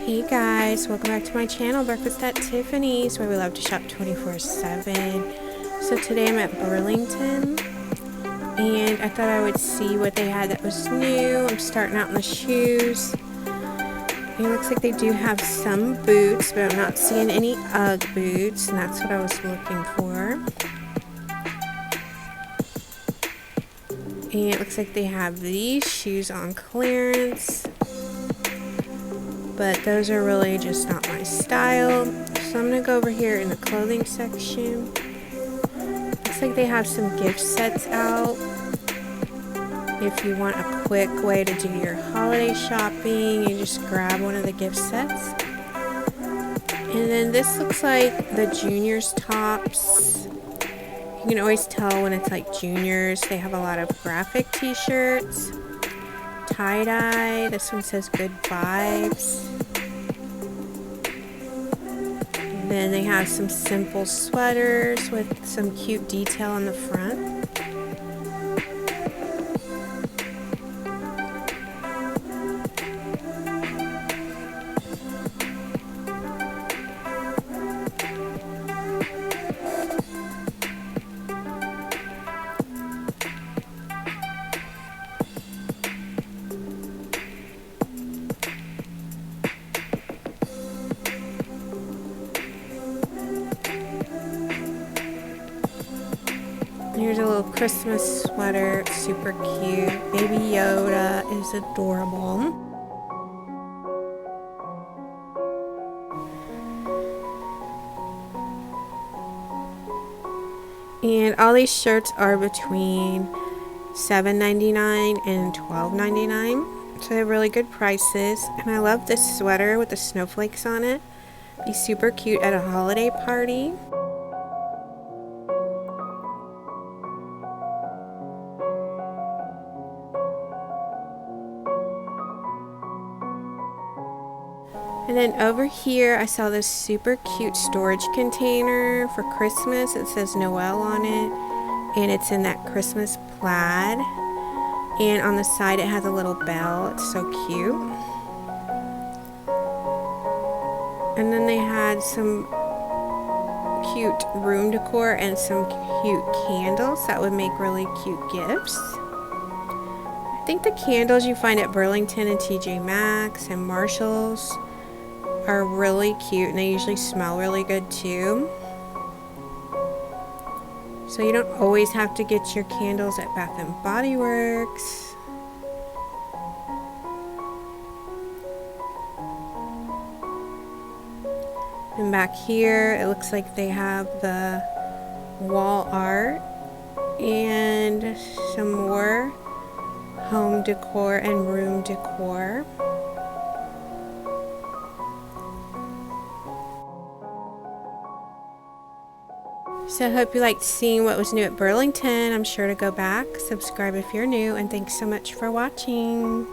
Hey guys, welcome back to my channel, Breakfast at Tiffany's, where we love to shop 24/7. So today I'm at Burlington, and I thought I would see what they had that was new. I'm starting out in the shoes. It looks like they do have some boots, but I'm not seeing any UGG boots, and that's what I was looking for. And it looks like they have these shoes on clearance, but those are really just not my style. So I'm going to go over here in the clothing section. Looks like they have some gift sets out if you want a quick way to do your holiday shopping. You just grab one of the gift sets. And then this looks like the juniors tops. You can always tell when it's like juniors. They have a lot of graphic t-shirts. Tie-dye. This one says good vibes. And then they have some simple sweaters with some cute detail on the front. Here's a little Christmas sweater, it's super cute. Baby Yoda is adorable. And all these shirts are between $7.99 and $12.99. So they're really good prices. And I love this sweater with the snowflakes on it. It'd be super cute at a holiday party. And then over here I saw this super cute storage container for Christmas. It says Noel on it, and it's in that Christmas plaid, and on the side it has a little bell. It's so cute. And then they had some cute room decor and some cute candles that would make really cute gifts. I think the candles you find at Burlington and TJ Maxx and Marshall's are really cute, and they usually smell really good too. So you don't always have to get your candles at Bath and Body Works. And back here it looks like they have the wall art and some more home decor and room decor. So I hope you liked seeing what was new at Burlington. I'm sure to go back. Subscribe if you're new, and thanks so much for watching.